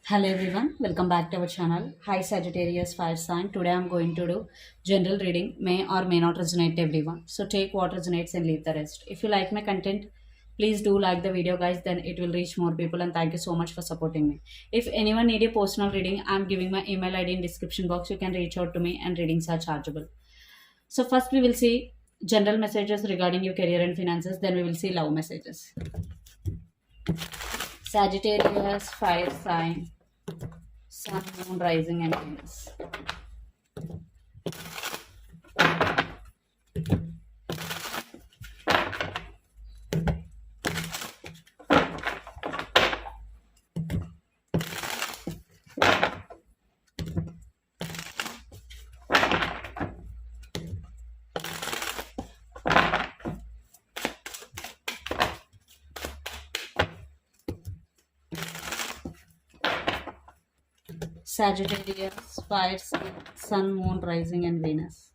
Hello everyone, welcome back to our channel. Hi Sagittarius Fire Sign. Today I'm going to do general reading, may or may not resonate to everyone. So take what resonates and leave the rest. If you like my content, please do like the video guys, then it will reach more people and thank you so much for supporting me. If anyone need a personal reading, I'm giving my email ID in description box. You can reach out to me and readings are chargeable. So first we will see general messages regarding your career and finances, then we will see love messages. Sagittarius Fire Sign. Sun, Moon, Rising, and Venus. Sagittarius, Fire, Sun, Moon, Rising, and Venus.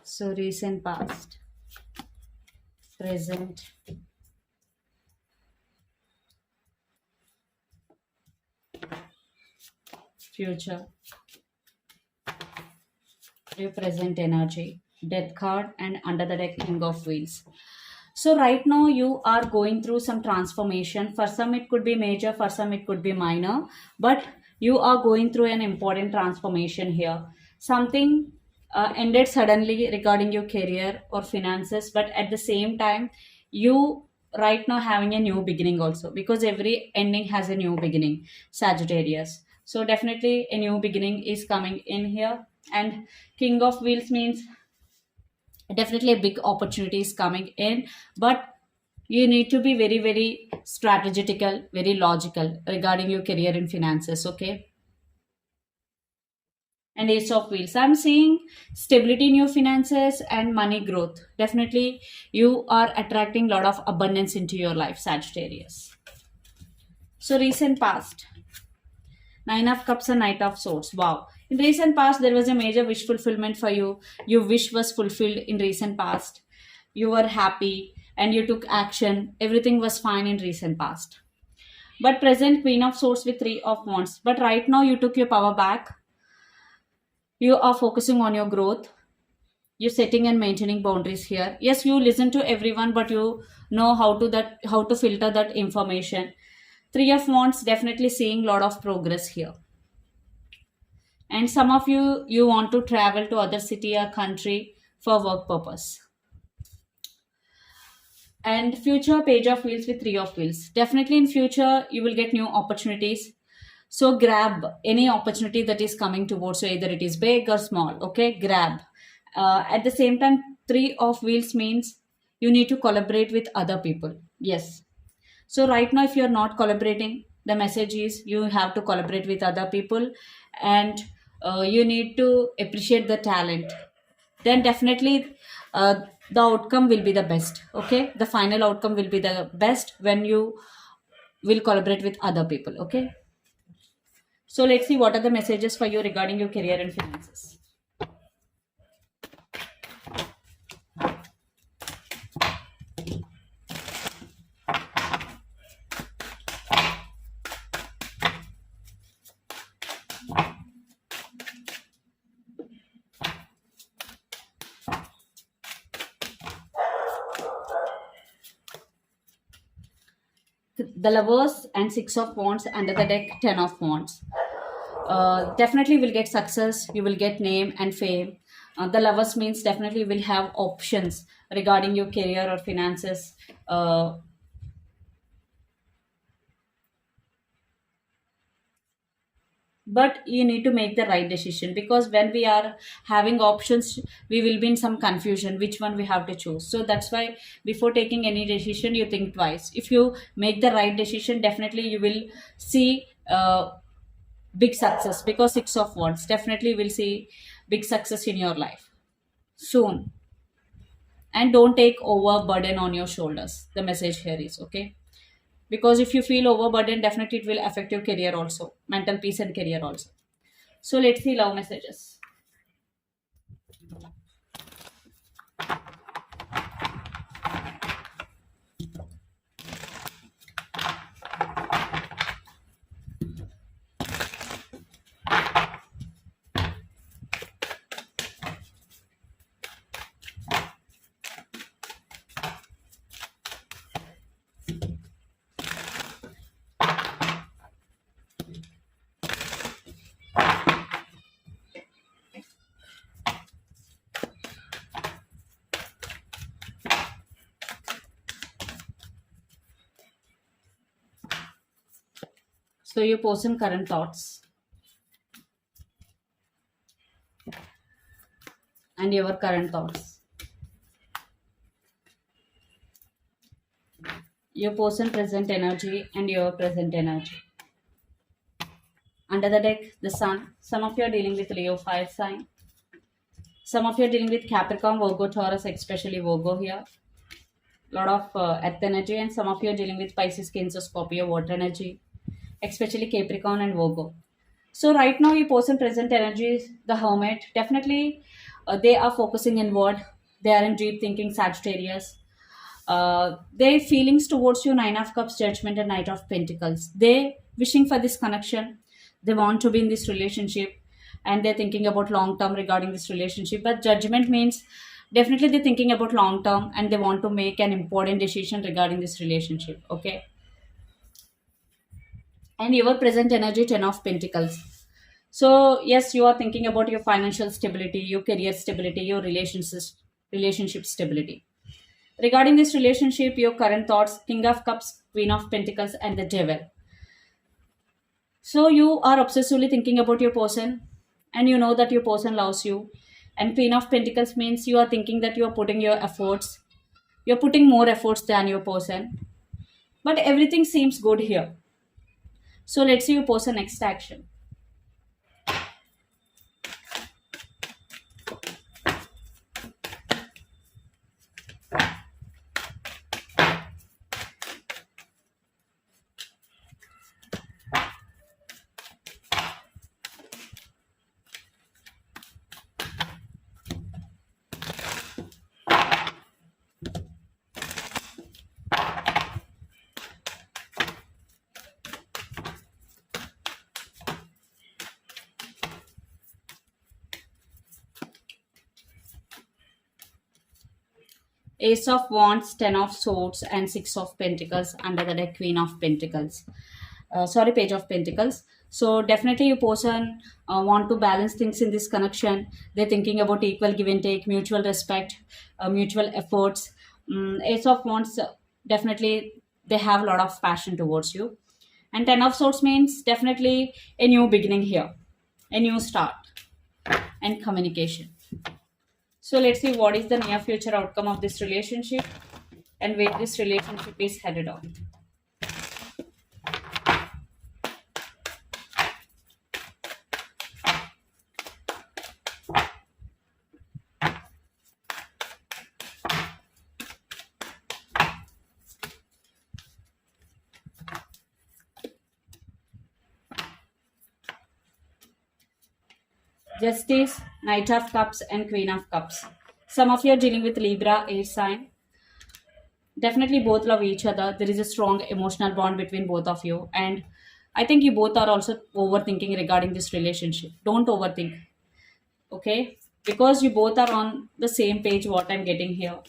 So, recent past, present, future, your present energy, Death card, and under the deck, King of Wheels. So, right now, you are going through some transformation. For some, it could be major, for some, it could be minor, but you are going through an important transformation here. Something ended suddenly regarding your career or finances, but at the same time, you right now having a new beginning also, because every ending has a new beginning, Sagittarius. So, definitely, a new beginning is coming in here. And King of Wheels means definitely a big opportunity is coming in, but you need to be very strategical, very logical regarding your career and finances, okay? And Ace of Wheels, I'm seeing stability in your finances and money growth. Definitely you are attracting a lot of abundance into your life, Sagittarius. So recent past, Nine of Cups and Knight of Swords. Wow. In recent past, there was a major wish fulfillment for you. Your wish was fulfilled in recent past. You were happy and you took action. Everything was fine in recent past. But present, Queen of Swords with Three of Wands. But right now, you took your power back. You are focusing on your growth. You're setting and maintaining boundaries here. Yes, you listen to everyone, but you know how to filter that information. Three of Wands, definitely seeing a lot of progress here. And some of you want to travel to other city or country for work purpose. And future, Page of Wheels with Three of Wheels, definitely in future you will get new opportunities. So grab any opportunity that is coming towards you, either it is big or small, okay? Grab. At the same time, Three of Wheels means you need to collaborate with other people. Yes. So right now, if you're not collaborating, the message is you have to collaborate with other people, and you need to appreciate the talent. Then definitely the outcome will be the best. Okay, the final outcome will be the best when you will collaborate with other people. Okay, so let's see what are the messages for you regarding your career and finances. The Lovers and Six of Wands, under the deck Ten of Wands. Definitely will get success, you will get name and fame. The Lovers means definitely will have options regarding your career or finances. But you need to make the right decision, because when we are having options, we will be in some confusion which one we have to choose. So that's why before taking any decision, you think twice. If you make the right decision, definitely you will see big success, because Six of Wands definitely will see big success in your life soon. And don't take overburden on your shoulders, the message here is, okay? Because if you feel overburdened, definitely it will affect your career also, mental peace and career also. So let's see love messages. So your person current thoughts and your current thoughts. Your person present energy and your present energy. Under the deck, the sun. Some of you are dealing with Leo fire sign. Some of you are dealing with Capricorn, Virgo, Taurus, especially Virgo here. Lot of earth energy, and some of you are dealing with Pisces, Cancer, Scorpio, water energy, especially Capricorn and Virgo. So right now, your person present energy, the Hermit, definitely they are focusing inward. They are in deep thinking, Sagittarius. Their feelings towards you, Nine of Cups, Judgment, and Knight of Pentacles. They wishing for this connection. They want to be in this relationship, and they're thinking about long term regarding this relationship. But Judgment means definitely they're thinking about long term, and they want to make an important decision regarding this relationship. Okay, and your present energy, Ten of Pentacles. So yes, you are thinking about your financial stability, your career stability, your relationship stability. Regarding this relationship, your current thoughts, King of Cups, Queen of Pentacles, and the Devil. So you are obsessively thinking about your person, and you know that your person loves you. And Queen of Pentacles means you are thinking that you are putting your efforts, you're putting more efforts than your person. But everything seems good here. So let's see your person next action. Ace of Wands, Ten of Swords, and Six of Pentacles under the deck, Queen of Pentacles. Sorry, Page of Pentacles. So definitely your person want to balance things in this connection. They're thinking about equal give and take, mutual respect, mutual efforts. Ace of Wands, definitely they have a lot of passion towards you. And Ten of Swords means definitely a new beginning here, a new start, and communication. So let's see what is the near future outcome of this relationship and where this relationship is headed on. Justice, Knight of Cups, and Queen of Cups. Some of you are dealing with Libra, air sign. Definitely both love each other. There is a strong emotional bond between both of you. And I think you both are also overthinking regarding this relationship. Don't overthink, okay? Because you both are on the same page, what I'm getting here.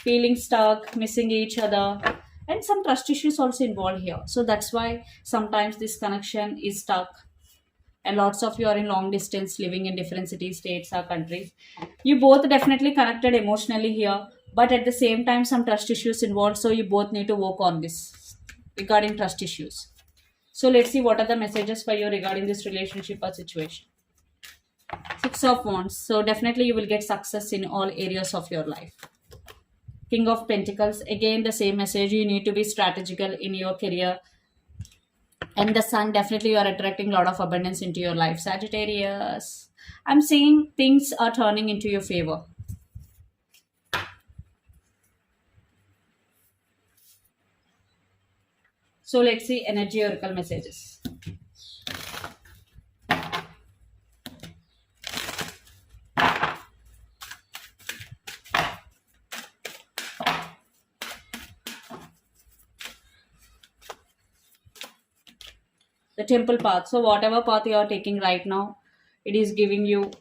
Feeling stuck, missing each other, and some trust issues also involved here. So that's why sometimes this connection is stuck, and lots of you are in long distance living in different cities, states, or countries. You both definitely connected emotionally here, but at the same time some trust issues involved, so you both need to work on this regarding trust issues. So let's see what are the messages for you regarding this relationship or situation. Six of Wands. So definitely you will get success in all areas of your life. King of Pentacles. Again the same message, you need to be strategical in your career. And the Sun, definitely you are attracting a lot of abundance into your life, Sagittarius. I'm seeing things are turning into your favor. So let's see energy oracle messages. The Temple path. So whatever path you are taking right now, it is giving you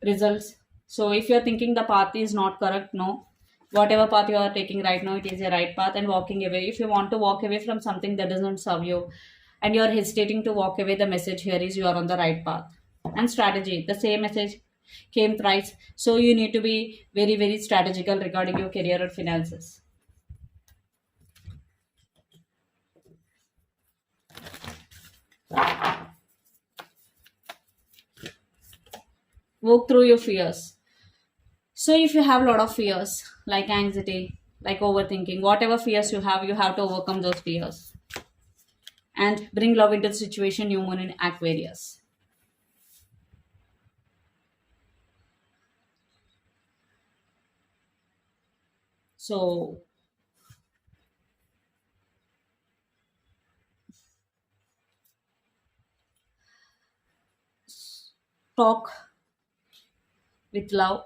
results. So if you're thinking the path is not correct, no. Whatever path you are taking right now, it is a right path, and walking away. If you want to walk away from something that doesn't serve you and you are hesitating to walk away, the message here is you are on the right path. And strategy, the same message came thrice. So you need to be very, very strategical regarding your career or finances. Walk through your fears. So if you have a lot of fears like anxiety, like overthinking, whatever fears you have to overcome those fears and bring love into the situation. New moon in Aquarius. So talk with love,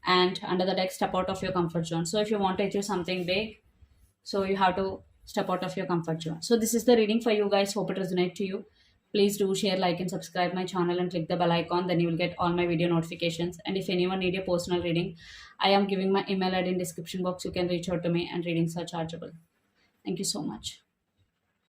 and under the deck, step out of your comfort zone. So if you want to achieve something big, so you have to step out of your comfort zone. So this is the reading for you guys. Hope it resonates to you. Please do share, like, and subscribe my channel and click the bell icon. Then you will get all my video notifications. And if anyone need a personal reading, I am giving my email ID in description box. You can reach out to me, and readings are chargeable. Thank you so much.